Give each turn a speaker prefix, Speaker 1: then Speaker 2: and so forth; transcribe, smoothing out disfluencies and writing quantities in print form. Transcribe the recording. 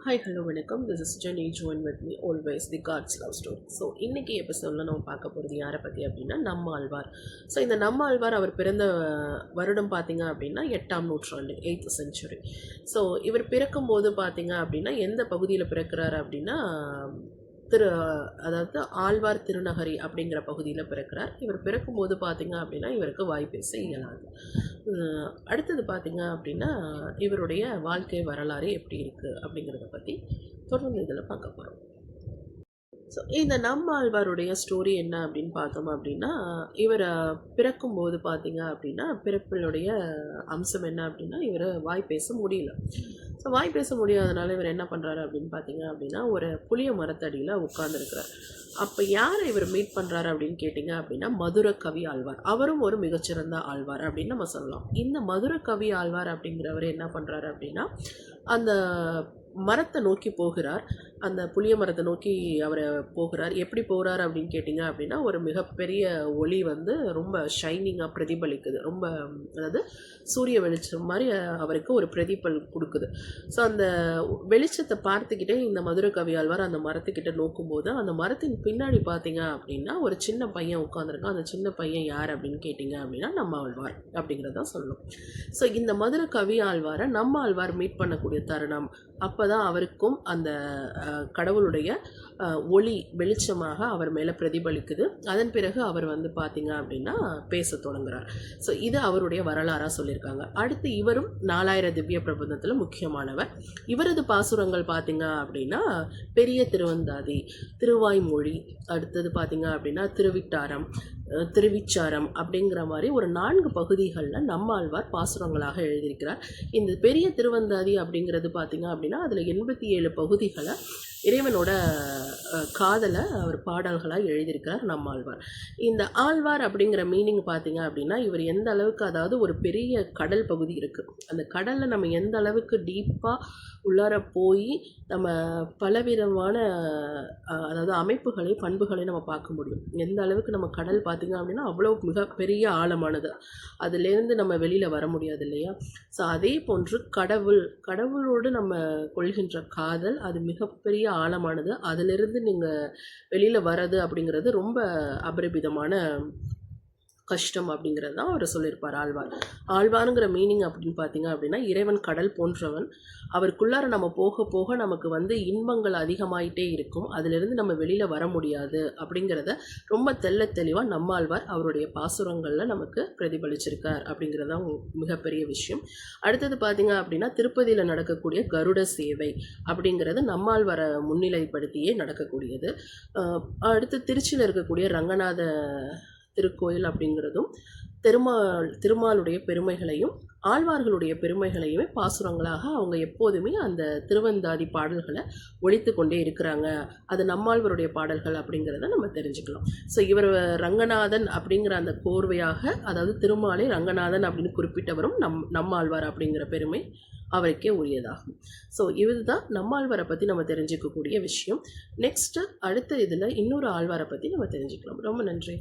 Speaker 1: Hi hello வணக்கம். This is Jenny. Join with me always the God's love story. So இன்றைக்கி எபிசோடில் நம்ம பார்க்க போகிறது யாரை பற்றி அப்படின்னா நம்ம ஆழ்வார். ஸோ இந்த நம்ம ஆழ்வார் அவர் பிறந்த வருடம் பார்த்திங்க அப்படின்னா 8ஆம் நூற்றாண்டு, 8th century. ஸோ இவர் பிறக்கும்போது பார்த்திங்க அப்படின்னா எந்த பகுதியில் பிறக்கிறார் அப்படின்னா அதாவது ஆழ்வார் திருநகரி அப்படிங்கிற பகுதியில் பிறக்கிறார். இவர் பிறக்கும்போது பார்த்திங்க அப்படின்னா இவருக்கு வாய் பேச இயலாது. அடுத்தது பார்த்திங்க அப்படின்னா இவருடைய வாழ்க்கை வரலாறு எப்படி இருக்குது அப்படிங்கிறத பற்றி தொடர்ந்து இதில் பார்க்க போகிறோம். ஸோ இந்த நம்ம ஆழ்வாருடைய ஸ்டோரி என்ன அப்படின்னு பார்த்தோம் அப்படின்னா, இவர் பிறக்கும்போது பார்த்திங்க அப்படின்னா பிறப்பினுடைய அம்சம் என்ன அப்படின்னா இவர் வாய் பேச முடியல. ஸோ வாய் பேச முடியாதனால இவர் என்ன பண்ணுறாரு அப்படின்னு பார்த்தீங்க அப்படின்னா ஒரு புளிய மரத்தடியில் உட்கார்ந்துருக்கிறார். அப்போ யாரை இவர் மீட் பண்ணுறாரு அப்படின்னு கேட்டிங்க அப்படின்னா மதுர கவி ஆழ்வார். அவரும் ஒரு மிகச்சிறந்த ஆழ்வார் அப்படின்னு நம்ம சொல்லலாம். இந்த மதுர கவி ஆழ்வார் அப்படிங்கிறவர் என்ன பண்ணுறாரு அப்படின்னா அந்த மரத்தை நோக்கி போகிறார். அந்த புளிய மரத்தை நோக்கி அவர் போகிறார். எப்படி போகிறார் அப்படின்னு கேட்டிங்க அப்படின்னா ஒரு மிகப்பெரிய ஒளி வந்து ரொம்ப ஷைனிங்காக பிரதிபலிக்குது. ரொம்ப அதாவது சூரிய வெளிச்சம் மாதிரி அவருக்கு ஒரு பிரதிபல் கொடுக்குது. ஸோ அந்த வெளிச்சத்தை பார்த்துக்கிட்டே இந்த மதுர கவியாழ்வார் அந்த மரத்துக்கிட்ட நோக்கும்போது அந்த மரத்தின் பின்னாடி பார்த்தீங்க அப்படின்னா ஒரு சின்ன பையன் உட்காந்துருக்கான். அந்த சின்ன பையன் யார் அப்படின்னு கேட்டிங்க அப்படின்னா நம்ம ஆழ்வார் அப்படிங்கிறத சொல்லணும். ஸோ இந்த மதுர கவி ஆழ்வாரை நம்ம ஆழ்வார் மீட் பண்ணக்கூடிய தருணம் அப்போ தான் அவருக்கும் அந்த கடவுளுடைய ஒளி வெளிச்சமாக அவர் மேலே பிரதிபலிக்குது. அதன் பிறகு அவர் வந்து பார்த்திங்க அப்படின்னா பேச தொடங்குறார். ஸோ இது அவருடைய வரலாறாக சொல்லியிருக்காங்க. அடுத்து இவரும் 4000 திவ்ய பிரபந்தத்தில் முக்கியமானவர். இவரது பாசுரங்கள் பார்த்திங்க அப்படின்னா பெரிய திருவந்தாதி, திருவாய்மொழி, அடுத்தது பார்த்திங்க அப்படின்னா திருவிட்டாரம், திருவிச்சாரம் அப்படிங்கிற மாதிரி ஒரு 4 பகுதிகளில் நம்மாழ்வார் பாசுரங்களாக எழுதியிருக்கிறார். இந்த பெரிய திருவந்தாதி அப்படிங்கிறது பார்த்திங்க அப்படின்னா அதில் 87 பகுதிகளை இறைவனோட காதலை அவர் பாடல்களாக எழுதியிருக்கிறார் நம்மாழ்வார். இந்த ஆழ்வார் அப்படிங்கிற மீனிங் பார்த்திங்க அப்படின்னா இவர் எந்த அளவுக்கு, அதாவது ஒரு பெரிய கடல் பகுதி இருக்குது, அந்த கடலில் நம்ம எந்த அளவுக்கு டீப்பாக உள்ளார போய் நம்ம பலவிதமான அதாவது அமைப்புகளை பண்புகளை நம்ம பார்க்க முடியும். எந்த அளவுக்கு நம்ம கடல் பார்த்திங்க அப்படின்னா அவ்வளோ மிகப்பெரிய ஆழமானது, அதுலேருந்து நம்ம வெளியில் வர முடியாது இல்லையா. ஸோ அதே போன்று கடவுளோடு நம்ம கொள்கின்ற காதல் அது மிகப்பெரிய ஆழமானது. அதிலிருந்து நீங்கள் வெளியில் வர்றது அப்படிங்கிறது ரொம்ப அபரிமிதமான கஷ்டம் அப்படிங்கிறது தான் அவர் சொல்லியிருப்பார் ஆழ்வார். ஆழ்வாருங்கிற மீனிங் அப்படின்னு பார்த்தீங்க அப்படின்னா இறைவன் கடல் போன்றவன். அவருக்குள்ளார நம்ம போக போக நமக்கு வந்து இன்பங்கள் அதிகமாயிட்டே இருக்கும், அதிலிருந்து நம்ம வெளியில் வர முடியாது அப்படிங்கிறத ரொம்ப தெளிவாக நம்ம ஆழ்வார் அவருடைய பாசுரங்களில் நமக்கு பிரதிபலிச்சிருக்கார் அப்படிங்கிறது தான் மிகப்பெரிய விஷயம். அடுத்தது பார்த்தீங்க அப்படின்னா திருப்பதியில் நடக்கக்கூடிய கருட சேவை அப்படிங்கிறது நம்மாழ்வாரை முன்னிலைப்படுத்தியே நடக்கக்கூடியது. அடுத்து திருச்சியில் இருக்கக்கூடிய ரங்கநாத திருக்கோயில் அப்படிங்கிறதும் திருமாலுடைய பெருமைகளையும் ஆழ்வார்களுடைய பெருமைகளையுமே பாசுரங்களாக அவங்க எப்போதுமே அந்த திருவந்தாதி பாடல்களை ஒழித்து கொண்டே இருக்கிறாங்க. அது நம்மாழ்வாருடைய பாடல்கள் அப்படிங்கிறத நம்ம தெரிஞ்சுக்கலாம். ஸோ இவர் ரங்கநாதன் அப்படிங்கிற அந்த கோர்வையாக, அதாவது திருமாலை ரங்கநாதன் அப்படின்னு குறிப்பிட்டவரும் நம்மாழ்வார் அப்படிங்கிற பெருமை அவருக்கே உரியதாகும். ஸோ இதுதான் நம்மாழ்வாரை பற்றி நம்ம தெரிஞ்சுக்கக்கூடிய விஷயம். நெக்ஸ்ட்டு அடுத்த இதில் இன்னொரு ஆழ்வாரை பற்றி நம்ம தெரிஞ்சுக்கலாம். ரொம்ப நன்றி.